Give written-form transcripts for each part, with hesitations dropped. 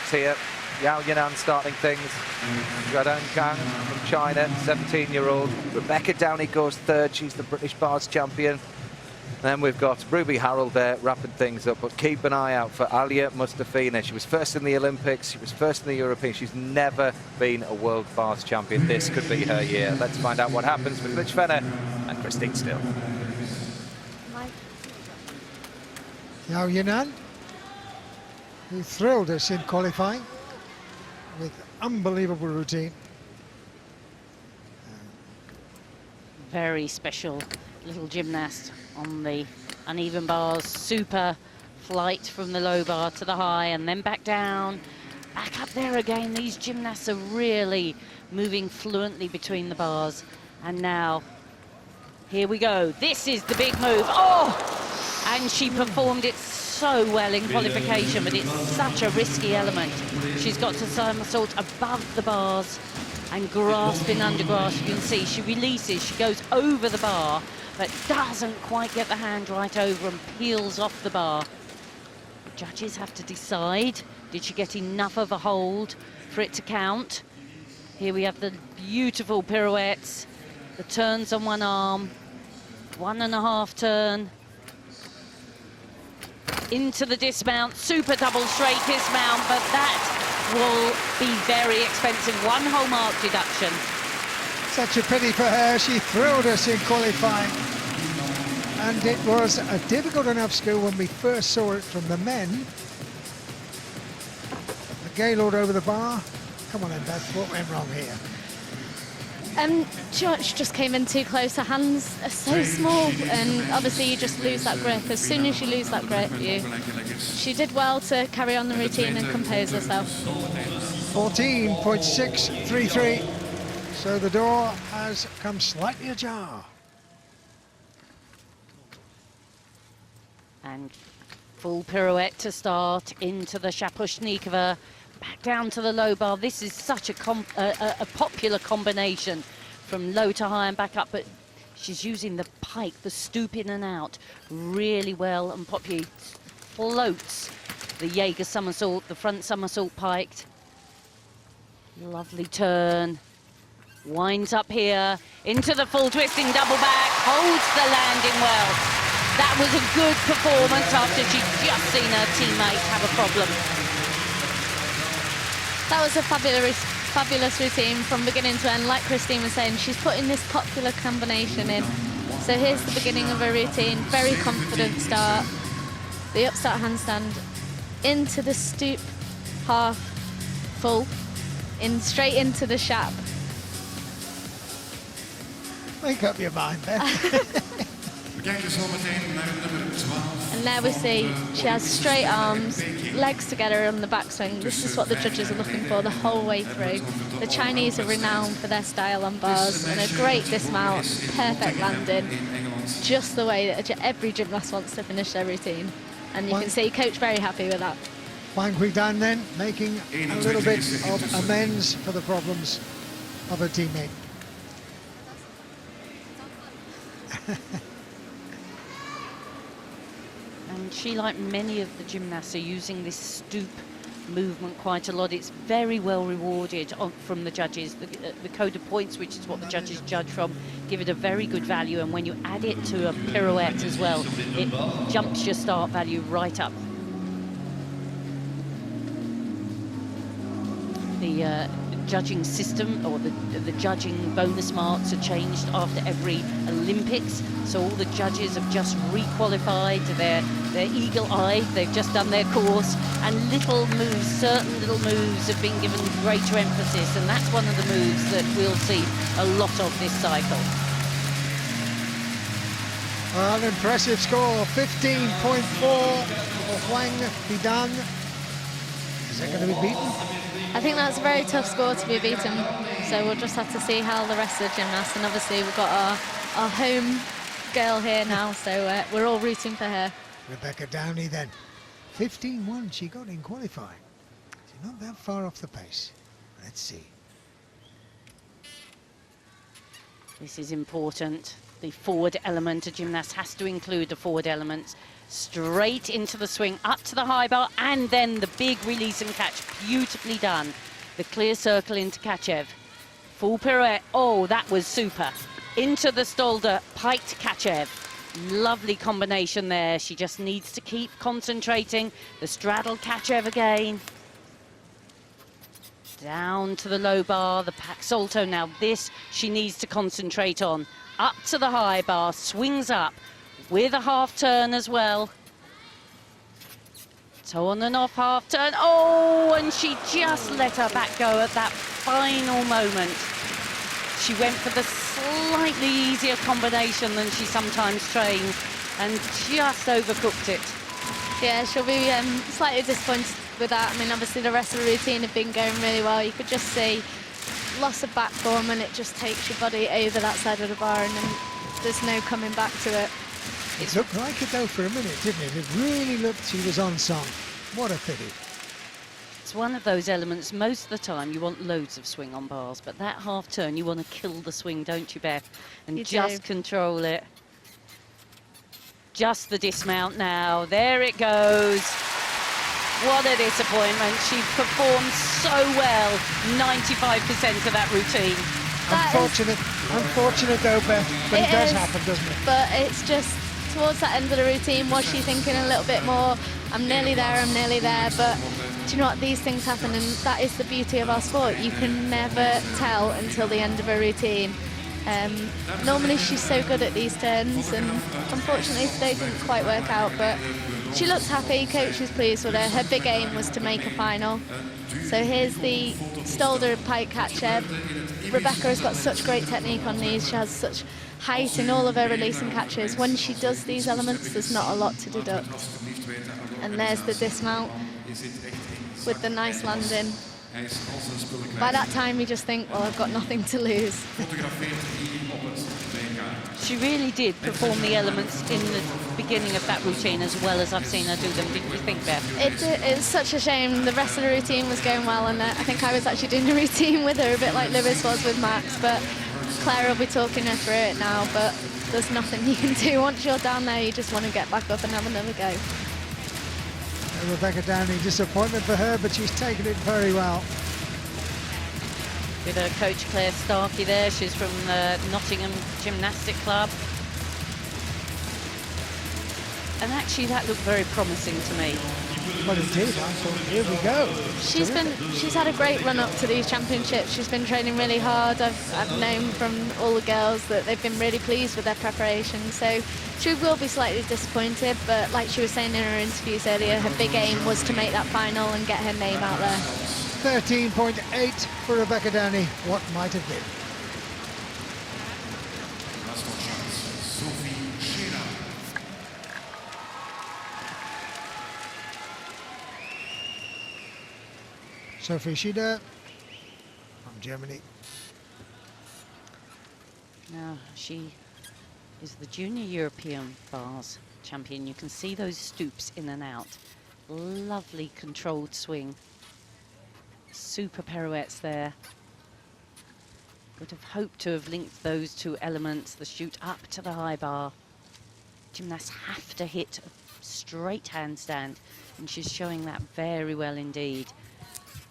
Olympics here. Yao Yanan starting things. Guodong Kang from China, 17-year-old. Rebecca Downey goes third. She's the British bars champion. Then we've got Ruby Harrell there wrapping things up, but keep an eye out for Alia Mustafina. She was first in the Olympics, she was first in the European. She's never been a world bars champion. This could be her year. Let's find out what happens with Rich Fenner and Christine Still. Yao Yanan, who thrilled us in qualifying with unbelievable routine. Very special little gymnast on the uneven bars. Super flight from the low bar to the high and then back down, back up there again. These gymnasts are really moving fluently between the bars. And now, here we go. This is the big move. Oh! And she performed it so well in qualification, but it's such a risky element. She's got to somersault above the bars and grasping under grasp. You can see she releases, she goes over the bar, but doesn't quite get the hand right over and peels off the bar. The judges have to decide, did she get enough of a hold for it to count? Here we have the beautiful pirouettes, the turns on one arm, 1.5 turn, into the dismount, super double straight dismount, but that will be very expensive. 1 whole mark deduction. Such a pity for her. She thrilled us in qualifying. And it was a difficult enough skill when we first saw it from the men. The Gaylord over the bar. Come on then, Beth, what went wrong here? She just came in too close. Her hands are so small, and obviously you just lose that grip. As soon as you lose that grip, she did well to carry on the routine and compose herself. 14.633. So the door has come slightly ajar. And full pirouette to start into the Shaposhnikova. Back down to the low bar. This is such a popular combination from low to high and back up, but she's using the pike, the stoop in and out, really well, and Poppy floats the Jaeger somersault, the front somersault piked. Lovely turn. Winds up here, into the full twisting double back, holds the landing well. That was a good performance after she'd just seen her teammate have a problem. That was a fabulous routine from beginning to end. Like Christine was saying, she's putting this popular combination in. So here's the beginning of her routine. Very confident start. The upstart handstand into the stoop, half, full, straight into the shap. Make up your mind, Beth. And there we see she has straight arms, legs together on the backswing. This is what the judges are looking for the whole way through. The Chinese are renowned for their style on bars and a great dismount, perfect landing, just the way that every gymnast wants to finish their routine. And you can see Coach very happy with that. Wang Huidan then making a little bit of amends for the problems of her teammate. And she, like many of the gymnasts, are using this stoop movement quite a lot. It's very well rewarded from the judges. The code of points, which is what the judges judge from, give it a very good value. And when you add it to a pirouette as well, it jumps your start value right up. The judging system, or the judging bonus marks, are changed after every Olympics. So all the judges have just re-qualified. Their eagle eye, they've just done their course, and little moves, certain little moves have been given greater emphasis, and that's one of the moves that we'll see a lot of this cycle. An impressive score, 15.4 for Wang Huidan. Is that going to be beaten? I think that's a very tough score to be beaten, so we'll just have to see how the rest of the gymnasts, and obviously we've got our home girl here now, so we're all rooting for her. Rebecca Downey then, 15.1 she got in qualifying. She's not that far off the pace. Let's see. This is important. the forward element. A gymnast has to include the forward elements. Straight into the swing, up to the high bar, and then the big release and catch. Beautifully done. The clear circle into Kachev. Full pirouette. Oh, that was super. Into the Stolder, piked Kachev. Lovely combination there. She just needs to keep concentrating. The straddle Kachev again. Down to the low bar, the pack salto. Now this she needs to concentrate on. Up to the high bar, swings up with a half turn as well. Toe on and off half turn. Oh, and she just let her back go at that final moment. She went for the slightly easier combination than she sometimes trains and just overcooked it. Yeah, she'll be slightly disappointed with that. I mean, obviously the rest of the routine had been going really well. You could just see loss of back form, and it just takes your body over that side of the bar, and then there's no coming back to it. It looked like it though for a minute, didn't it? It really looked she was on song. What a pity. It's one of those elements, most of the time you want loads of swing on bars, but that half turn you want to kill the swing, don't you, Beth? And You just do. control it. Just the dismount now. There it goes. What a disappointment. She performed so well 95% of that routine. Unfortunate though, Beth, but it does happen, doesn't it? But it's just towards that end of the routine, was she thinking a little bit more, I'm nearly there, but do you know what, these things happen, and that is the beauty of our sport. You can never tell until the end of a routine. Normally she's so good at these turns, and unfortunately today didn't quite work out, but she looks happy, coach is pleased with her. Her big aim was to make a final. So here's the Stolder pike Kachev. Rebecca has got such great technique on these. She has such height in all of her release and catches. When she does these elements, there's not a lot to deduct. And there's the dismount with the nice landing. By that time, you just think, well, I've got nothing to lose. She really did perform the elements in the beginning of that routine as well as I've seen her do them, didn't you think, Beth? It's such a shame. The rest of the routine was going well, and I think I was actually doing a routine with her, a bit like Lewis was with Max, but Claire will be talking her through it now, but there's nothing you can do. Once you're down there, you just want to get back up and have another go. Rebecca Downey, disappointment for her, but she's taken it very well. With her coach Claire Starkey there, she's from the Nottingham Gymnastic Club. And actually that looked very promising to me. Well, it did. I thought, here we go. She's had a great run up to these championships. She's been training really hard. I've known from all the girls that they've been really pleased with their preparation. So she will be slightly disappointed, but like she was saying in her interviews earlier, her big aim was to make that final and get her name out there. 13.8 for Rebecca Downey. What might have been. Sophie Schieder from Germany. Now, she is the Junior European Bars champion. You can see those stoops in and out. Lovely controlled swing. Super pirouettes there. Would have hoped to have linked those two elements, the shoot up to the high bar. Gymnasts have to hit a straight handstand, and she's showing that very well indeed.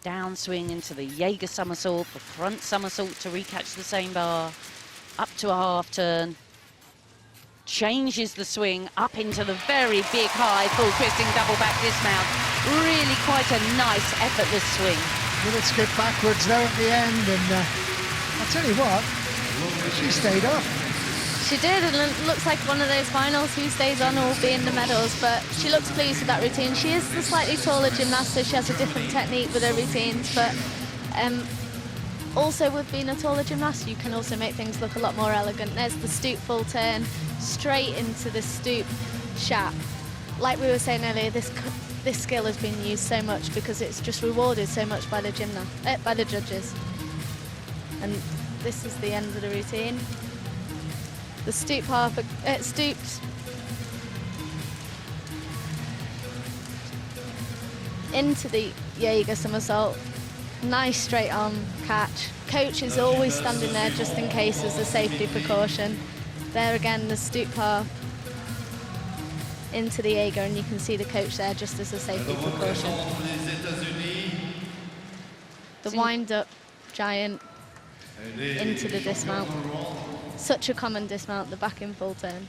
Downswing into the Jaeger somersault, the front somersault to recatch the same bar, up to a half turn. Changes the swing up into the very big high, full twisting double back dismount. Really quite a nice effortless swing. Little skip backwards though at the end, and I'll tell you what, she stayed up. She did, and it looks like one of those finals. Who stays on will be in the medals, but she looks pleased with that routine. She is the slightly taller gymnast, so she has a different technique with her routines, but also with being a taller gymnast, you can also make things look a lot more elegant. There's the stoop full turn, straight into the stoop shap. Like we were saying earlier, this skill has been used so much because it's just rewarded so much by the by the judges. And this is the end of the routine. The stoop stoops into the Jaeger somersault. Nice straight arm catch. Coach is always standing there just in case as a safety precaution. There again, the stoop par into the Jaeger, and you can see the coach there just as a safety precaution. The wind-up giant into the dismount. Such a common dismount, the back in full turn.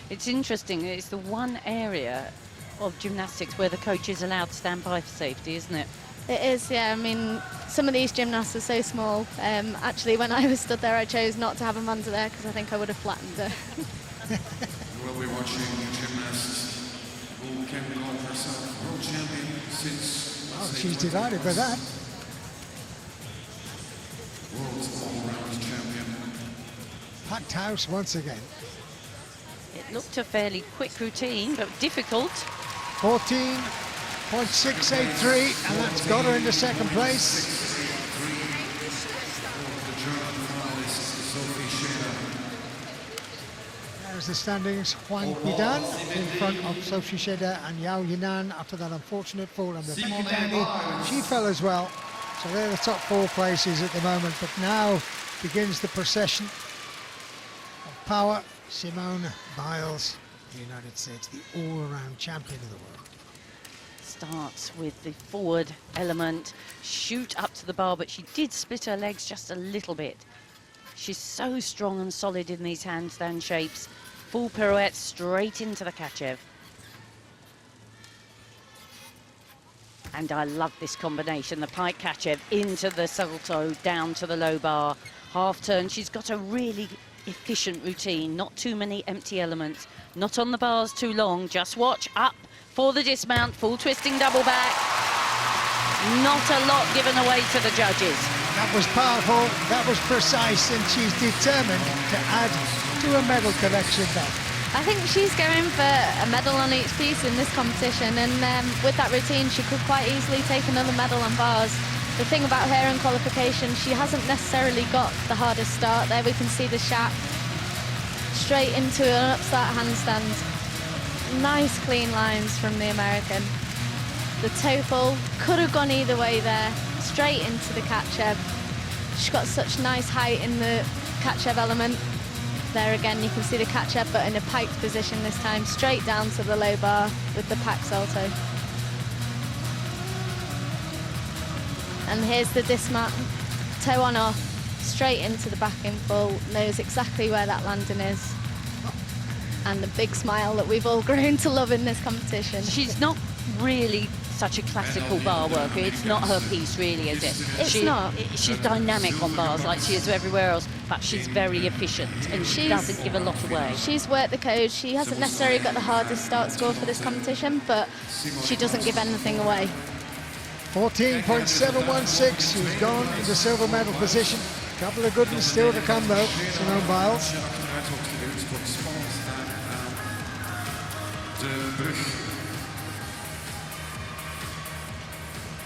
It's interesting, it's the one area of gymnastics where the coach is allowed to stand by for safety, isn't it? It is, yeah. I mean, some of these gymnasts are so small. Actually, when I was stood there, I chose not to have them under there because I think I would have flattened her. We'll be watching a gymnast who can call herself world champion since... Oh, she's delighted with that. World's all-round champion. Packed house once again. It looked a fairly quick routine, but difficult. 14.683, and that's got her into second place. There's the standings. Huang Yidan in front of Sophie Sheda and Yao Yinan after that unfortunate fall, and Rebecca Downey, she fell as well. So they're the top 4 places at the moment, but now begins the procession of power. Simone Biles, the United States, the all-around champion of the world. Starts with the forward element, shoot up to the bar, but she did split her legs just a little bit. She's so strong and solid in these handstand shapes. Full pirouette straight into the Kachev. And I love this combination, the pike Kachev into the salto, down to the low bar. Half turn, she's got a really efficient routine, not too many empty elements, not on the bars too long, just watch up for the dismount, full twisting double back. Not a lot given away to the judges. That was powerful, that was precise, and she's determined to add to a medal collection then. I think she's going for a medal on each piece in this competition, and with that routine she could quite easily take another medal on bars. The thing about her in qualification, she hasn't necessarily got the hardest start. There we can see the shaft straight into an upstart handstand. Nice clean lines from the American. The TOEFL could have gone either way there, straight into the Kachev. She's got such nice height in the Kachev element. There again, you can see the Kachev, but in a piked position this time, straight down to the low bar with the pack salto. And here's the dismount, toe on off, straight into the back in full, knows exactly where that landing is. And the big smile that we've all grown to love in this competition. She's not really such a classical bar worker. It's not her piece, really, is it? It's not. She's dynamic on bars like she is everywhere else, but she's very efficient and she doesn't give a lot away. She's worked the code. She hasn't necessarily got the hardest start score for this competition, but she doesn't give anything away. 14.716, she's gone into silver medal position. A couple of good ones still to come though, Simone Biles.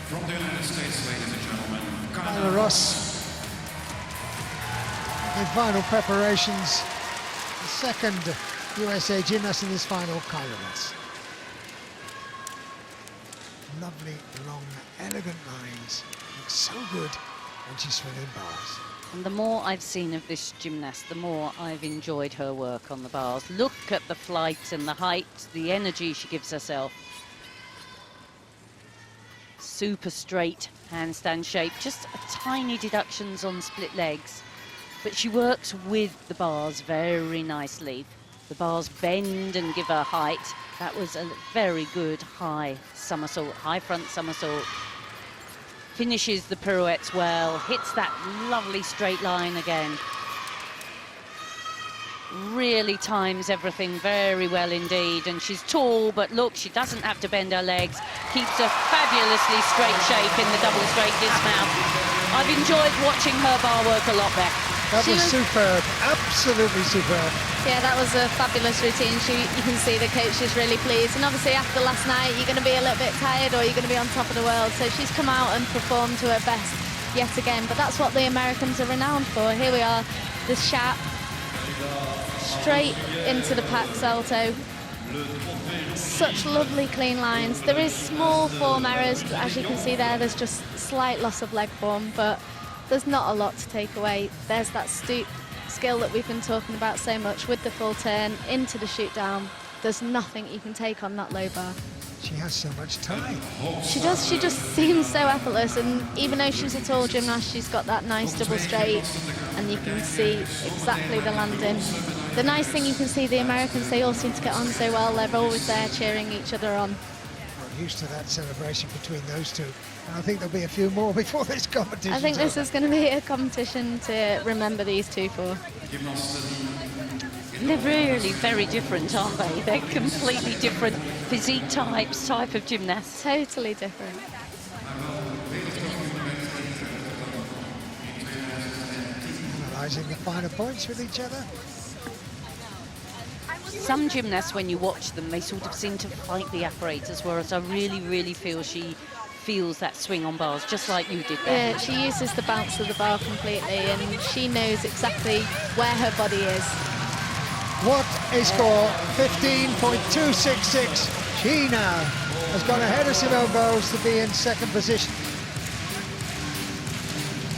From the United States, ladies and gentlemen, Kyla Ross in final preparations. The second USA gymnast in this final, Kyla Ross. Lovely, long, elegant lines. Looks so good when she's swinging bars. And the more I've seen of this gymnast, the more I've enjoyed her work on the bars. Look at the flight and the height, the energy she gives herself. Super straight handstand shape, just a tiny deductions on split legs. But she works with the bars very nicely. The bars bend and give her height. That was a very good high somersault, high front somersault. Finishes the pirouettes well, hits that lovely straight line again. Really times everything very well indeed, and she's tall, but look, she doesn't have to bend her legs. Keeps a fabulously straight shape in the double straight dismount. I've enjoyed watching her bar work a lot, Beck. That was superb, absolutely superb. Yeah, that was a fabulous routine. You can see the coach is really pleased. And obviously after last night, you're going to be a little bit tired or you're going to be on top of the world. So she's come out and performed to her best yet again. But that's what the Americans are renowned for. Here we are, the Shat, straight into the pack salto. Such lovely clean lines. There is small form errors. As you can see there, there's just slight loss of leg form, but there's not a lot to take away. There's that stoop skill that we've been talking about so much with the full turn into the shoot down. There's nothing you can take on that low bar. She has so much time. She does. She just seems so effortless, and even though she's a tall gymnast, she's got that nice double straight, and you can see exactly the landing. The nice thing, you can see the Americans, they all seem to get on so well. They're always there cheering each other on. We're used to that celebration between those two. And I think there'll be a few more before this competition. I think this is going to be a competition to remember these two for. They're really very different, aren't they? They're completely different physique types, type of gymnasts. Totally different. Analysing the finer points with each other. Some gymnasts, when you watch them, they sort of seem to fight the apparatus, whereas I really, really feel she feels that swing on bars, just like you did there. Yeah, she uses the bounce of the bar completely, and she knows exactly where her body is. What a score, 15.266. She now has gone ahead of Simone Biles to be in second position.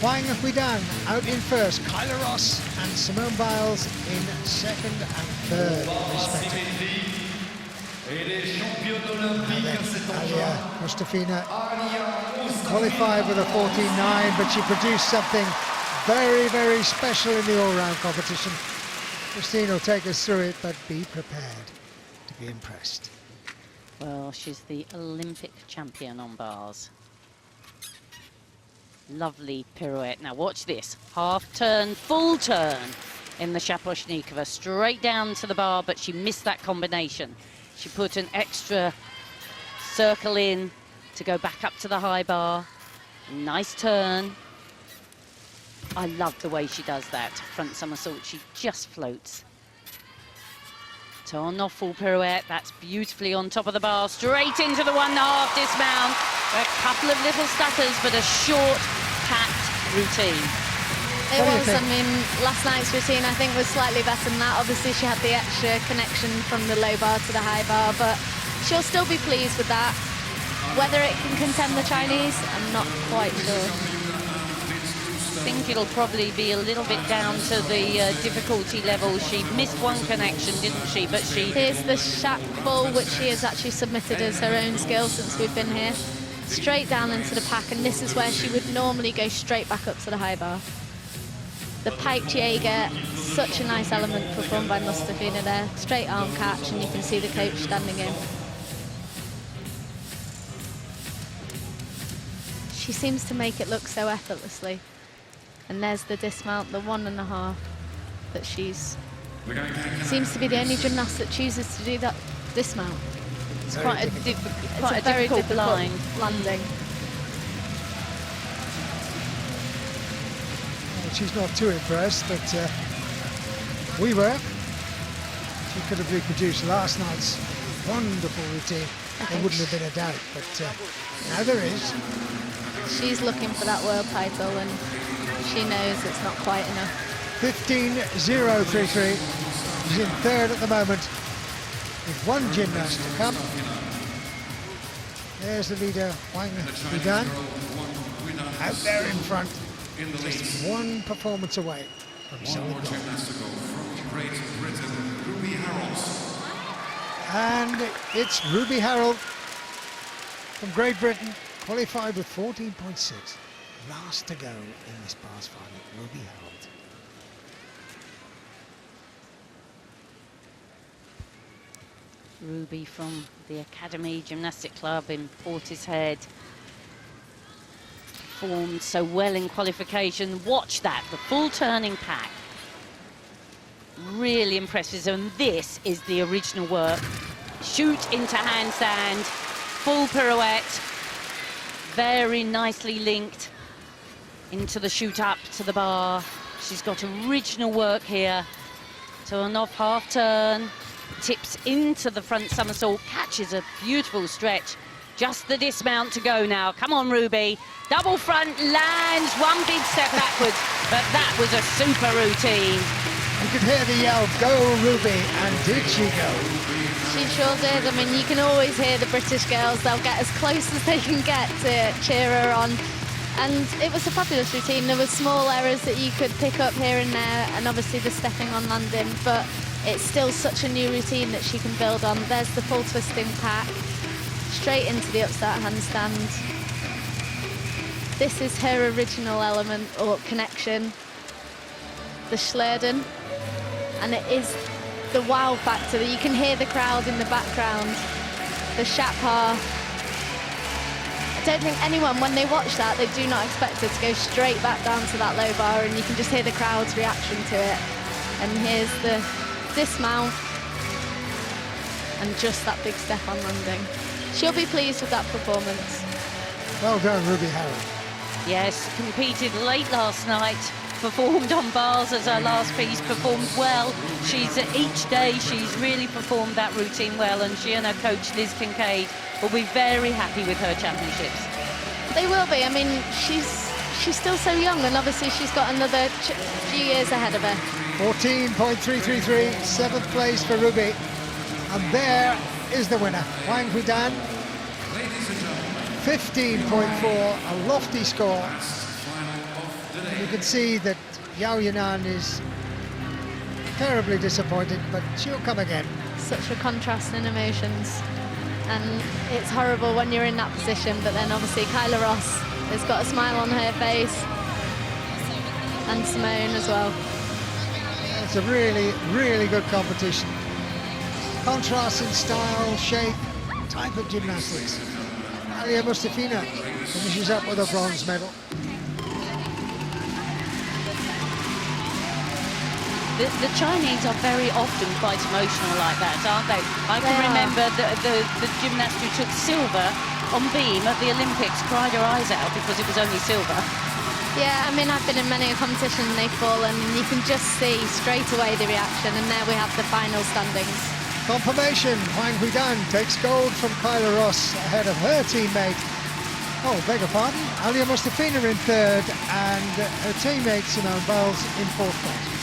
Wang Huidan out in first, Kyla Ross and Simone Biles in second and third, respectively. Alia Mustafina qualified with a 14.9, but she produced something very, very special in the all-round competition. Christine will take us through it, but be prepared to be impressed. Well, she's the Olympic champion on bars. Lovely pirouette. Now watch this. Half turn, full turn in the Shaposhnikova. Straight down to the bar, but she missed that combination. She put an extra circle in to go back up to the high bar. Nice turn. I love the way she does that. Front somersault, she just floats. Turn off full pirouette. That's beautifully on top of the bar. Straight into the 1.5 dismount. A couple of little stutters, but a short, packed routine. It was, I mean, last night's routine I think was slightly better than that. Obviously she had the extra connection from the low bar to the high bar, but she'll still be pleased with that. Whether it can contend the Chinese, I'm not quite sure. I think it'll probably be a little bit down to the difficulty level. She missed one connection, didn't she? But she... Here's the shack full, which she has actually submitted as her own skill since we've been here. Straight down into the pack, and this is where she would normally go straight back up to the high bar. The piped Jaeger, such a nice element performed by Mustafina there. Straight arm catch, and you can see the coach standing in. She seems to make it look so effortlessly. And there's the dismount, the 1.5 that she's... Seems to be the only gymnast that chooses to do that dismount. It's quite a very difficult line. landing. Well, she's not too impressed, but we were. She could have reproduced last night's wonderful routine. There wouldn't have been a doubt, but now there is. She's looking for that world title, and she knows it's not quite enough. 15.033. She's in third at the moment, with one gymnast to come. There's the leader, Wang Huidan, out there in front, just one performance away from solid gold. And it's Ruby Harold from Great Britain, qualified with 14.6. Last to go in this bars final, Ruby Harold. Ruby from the Academy Gymnastic Club in Portishead. Performed so well in qualification. Watch that, the full turning pack. Really impressive, and this is the original work. Shoot into handstand, full pirouette, very nicely linked into the shoot up to the bar. She's got original work here. Turn off half turn, tips into the front somersault, catches a beautiful stretch. Just the dismount to go now. Come on, Ruby. Double front, lands, one big step backwards, but that was a super routine. You could hear the yell, "Go Ruby," and did she go? She sure did. I mean, you can always hear the British girls. They'll get as close as they can get to cheer her on. And it was a fabulous routine. There were small errors that you could pick up here and there, and obviously the stepping on landing, but it's still such a new routine that she can build on. There's the full twisting pack, straight into the upstart handstand. This is her original element or connection, the Schleiden, and it is the wow factor that you can hear the crowd in the background, the Chapar. I don't think anyone, when they watch that, they do not expect her to go straight back down to that low bar, and you can just hear the crowd's reaction to it. And here's the dismount, and just that big step on landing. She'll be pleased with that performance. Well done, Ruby Harrell. Yes, competed late last night, performed on bars as her last piece, performed well. Each day she's really performed that routine well, and she and her coach Liz Kincaid will be very happy with her championships. They will be. I mean, she's still so young, and obviously she's got another few years ahead of her. 14.333, 7th place for Ruby. And there is the winner, Huang Huidan. 15.4, a lofty score. And you can see that Yao Yinan is terribly disappointed, but she'll come again. Such a contrast in emotions. And it's horrible when you're in that position, but then obviously Kyla Ross has got a smile on her face, and Simone as well. It's a really, really good competition. Contrast in style, shape, type of gymnastics. Alia Mustafina finishes up with a bronze medal. The Chinese are very often quite emotional like that, aren't they? I can remember the gymnast who took silver on beam at the Olympics cried her eyes out because it was only silver. Yeah, I mean, I've been in many a competition and they've fallen, and you can just see straight away the reaction, and there we have the final standings. Confirmation, Huang Huidan takes gold from Kyla Ross ahead of her teammate. Oh, beg your pardon, Alia Mustafina in third, and her teammate Simone Biles in fourth place.